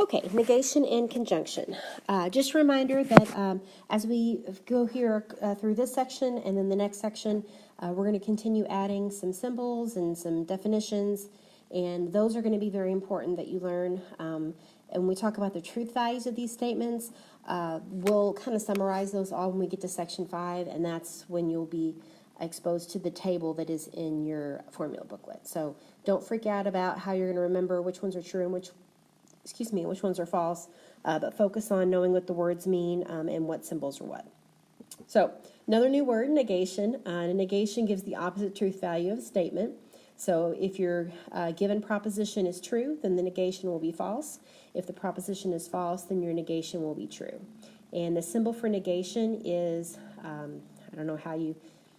Okay, negation and conjunction. Just a reminder that as we go here through this section and then the next section, we're going to continue adding some symbols and some definitions, and those are going to be very important that you learn. And when we talk about the truth values of these statements, we'll kind of summarize those all when we get to section 5, and that's when you'll be exposed to the table that is in your formula booklet. So don't freak out about how you're going to remember which ones are true and which ones are false, but focus on knowing what the words mean and what symbols are what. So another new word, negation. Negation gives the opposite truth value of a statement. So if your given proposition is true, then the negation will be false. If the proposition is false, then your negation will be true. And the symbol for negation is, I don't know how you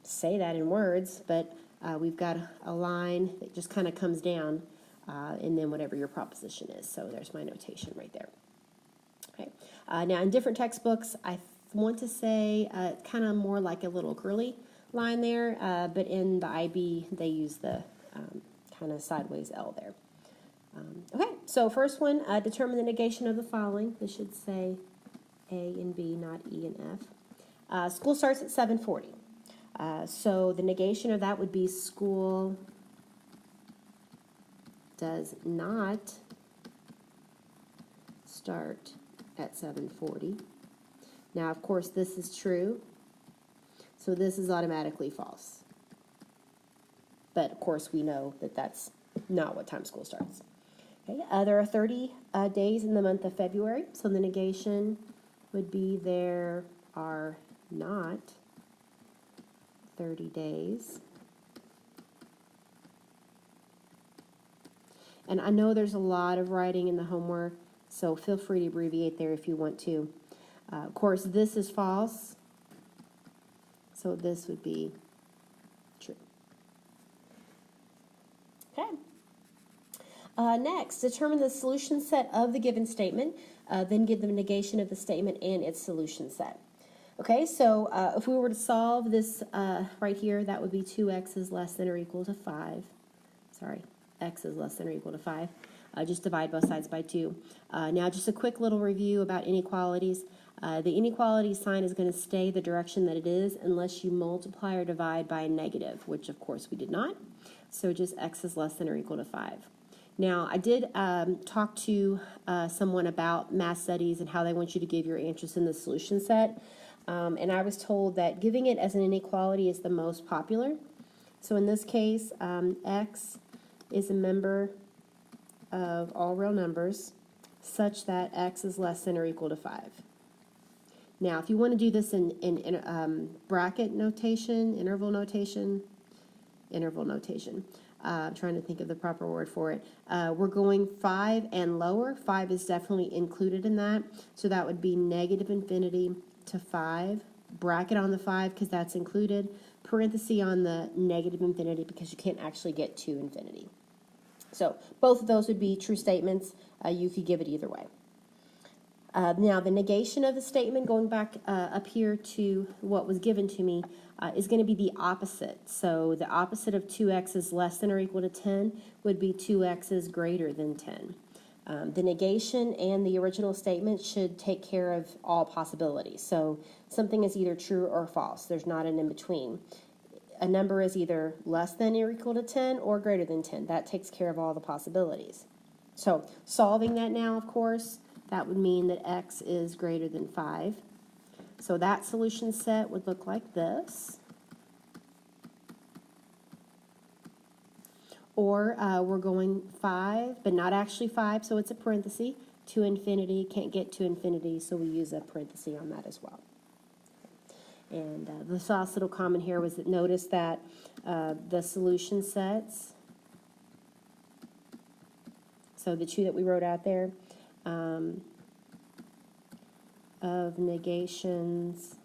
say that in words, but we've got a line that just kind of comes down, and then whatever your proposition is. So there's my notation right there. Okay. Now in different textbooks, I want to say kind of more like a little curly line there, but in the IB they use the kind of sideways L there. Okay, so first one, determine the negation of the following. This should say A and B, not E and F. School starts at 7:40. So the negation of that would be school does not start at 7:40. Now, of course, this is true, so this is automatically false. But, of course, we know that that's not what time school starts. Okay. There are 30 days in the month of February, so the negation would be there are not 30 days. And I know there's a lot of writing in the homework, so feel free to abbreviate there if you want to. Of course, this is false, so this would be true. Okay. Next, determine the solution set of the given statement, then give the negation of the statement and its solution set. Okay, so if we were to solve this right here, that would be 2x is less than or equal to 5. Sorry. X is less than or equal to 5. Just divide both sides by 2. Now just a quick little review about inequalities. The inequality sign is going to stay the direction that it is unless you multiply or divide by a negative, which of course we did not. So just X is less than or equal to 5. Now I did talk to someone about math studies and how they want you to give your answers in the solution set. And I was told that giving it as an inequality is the most popular. So in this case, X is a member of all real numbers such that X is less than or equal to 5. Now, if you want to do this in bracket notation, interval notation, I'm trying to think of the proper word for it. We're going 5 and lower. 5 is definitely included in that. So that would be negative infinity to 5. Bracket on the 5 because that's included. Parenthesis on the negative infinity because you can't actually get to infinity. So both of those would be true statements. You could give it either way. Now the negation of the statement, going back up here to what was given to me, is going to be the opposite. So the opposite of 2x is less than or equal to 10 would be 2x is greater than 10. The negation and the original statement should take care of all possibilities. So something is either true or false. There's not an in-between. A number is either less than or equal to 10 or greater than 10. That takes care of all the possibilities. So solving that now, of course, that would mean that X is greater than 5. So that solution set would look like this. Or we're going 5, but not actually 5, so it's a parenthesis. To infinity, can't get to infinity, so we use a parenthesis on that as well. And the last little comment here was that notice that the solution sets, so the two that we wrote out there, of negations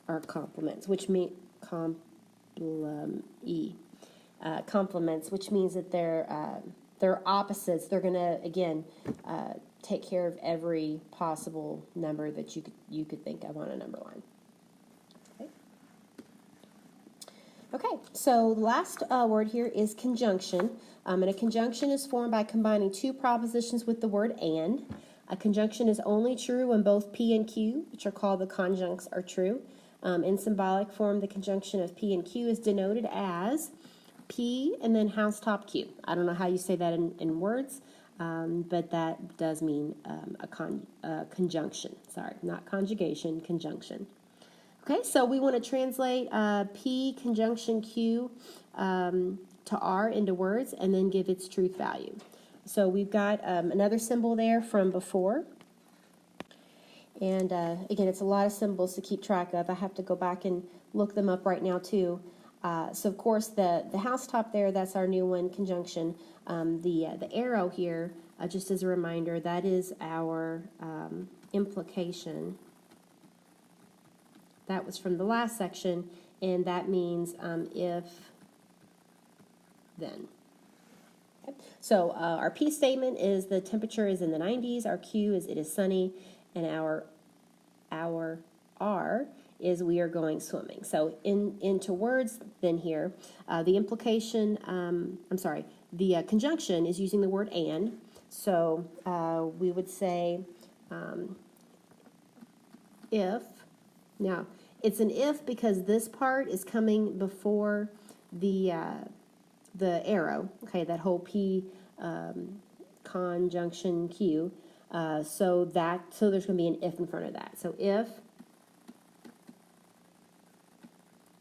are complements, which mean complements, which means that they're opposites. They're going to again take care of every possible number that you could think of on a number line. Okay. Okay, so the last word here is conjunction. And a conjunction is formed by combining two propositions with the word and. A conjunction is only true when both P and Q, which are called the conjuncts, are true. In symbolic form, the conjunction of P and Q is denoted as P and then housetop Q. I don't know how you say that in words, but that does mean a conjunction. Sorry, not conjugation, conjunction. Okay, so we want to translate P conjunction Q to R into words and then give its truth value. So we've got another symbol there from before. And again, it's a lot of symbols to keep track of. I have to go back and look them up right now too. So of course the housetop there, that's our new one, conjunction. The arrow here, just as a reminder, that is our implication. That was from the last section, and that means if, then. Okay. So our P statement is the temperature is in the 90s, our Q is it is sunny, and our R is we are going swimming. So into words then here, the implication, the conjunction is using the word and. So we would say if. Now, it's an if because this part is coming before the arrow, okay, that whole P conjunction Q. So there's going to be an if in front of that. So if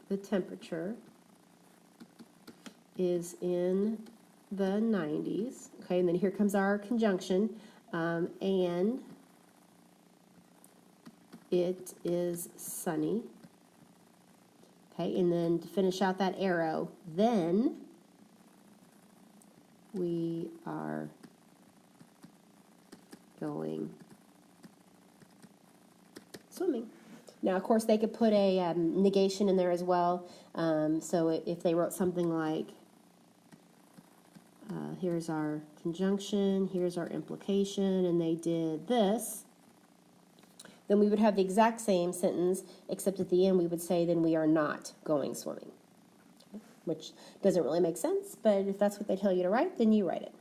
the temperature is in the 90s, okay, and then here comes our conjunction, and it is sunny. Okay, and then to finish out that arrow, then we are going swimming. Now, of course, they could put a negation in there as well. So if they wrote something like, here's our conjunction, here's our implication, and they did this, then we would have the exact same sentence, except at the end we would say, then we are not going swimming. Okay? Which doesn't really make sense, but if that's what they tell you to write, then you write it.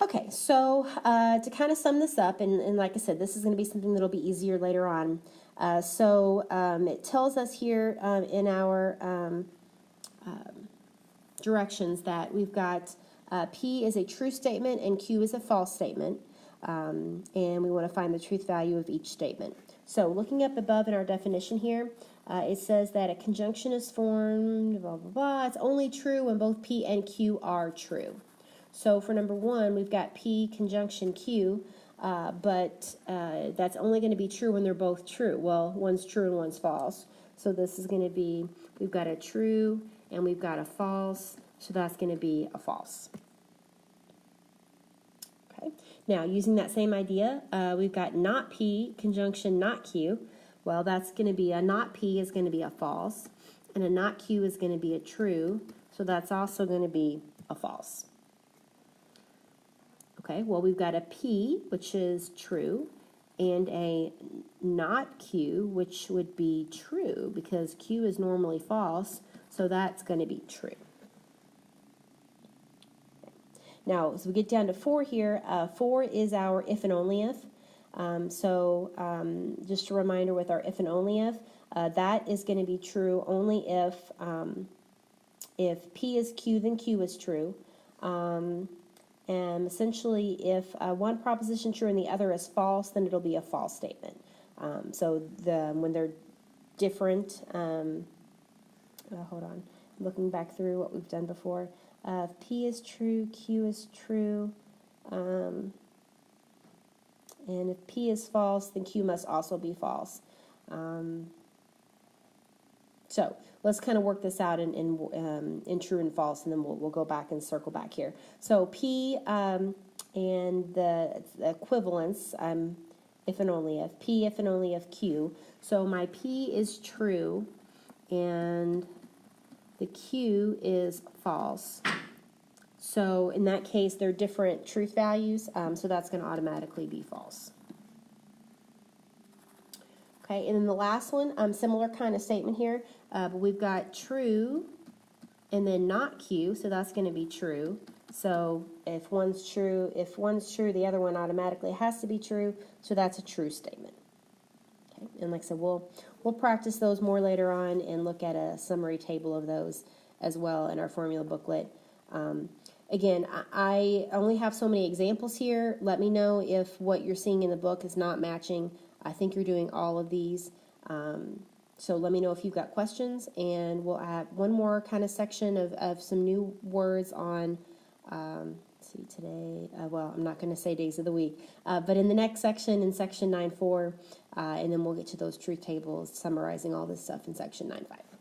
Okay, so to kind of sum this up, and like I said, this is going to be something that will be easier later on. It tells us here in our directions that we've got P is a true statement and Q is a false statement. And we want to find the truth value of each statement. So looking up above in our definition here, it says that a conjunction is formed, blah, blah, blah. It's only true when both P and Q are true. So for number one, we've got P conjunction Q, but that's only going to be true when they're both true. Well, one's true and one's false. So this is going to be, we've got a true and we've got a false, so that's going to be a false. Okay. Now, using that same idea, we've got not P conjunction not Q. Well, that's going to be a not P is going to be a false, and a not Q is going to be a true, so that's also going to be a false. Okay, well, we've got a P, which is true, and a not Q, which would be true, because Q is normally false, so that's going to be true. Now, as we get down to 4 here, 4 is our if and only if. Just a reminder with our if and only if, that is going to be true only if P is Q, then Q is true. And essentially, if one proposition is true and the other is false, then it'll be a false statement. When they're different, hold on, looking back through what we've done before. If P is true, Q is true, and if P is false, then Q must also be false. So let's kind of work this out in true and false, and then we'll go back and circle back here. So P and the equivalence, if and only if, P if and only if Q. So my P is true, and the Q is false. So in that case, they're different truth values, so that's going to automatically be false. Okay, and then the last one, similar kind of statement here, but we've got true and then not Q, so that's going to be true. So if one's true, the other one automatically has to be true, so that's a true statement. Okay, and like I said, we'll practice those more later on and look at a summary table of those as well in our formula booklet. Again, I only have so many examples here. Let me know if what you're seeing in the book is not matching. I think you're doing all of these. So let me know if you've got questions, and we'll add one more kind of section of some new words on, let's see, today, well, I'm not going to say days of the week, but in the next section, in section 9.4, and then we'll get to those truth tables summarizing all this stuff in section 9.5.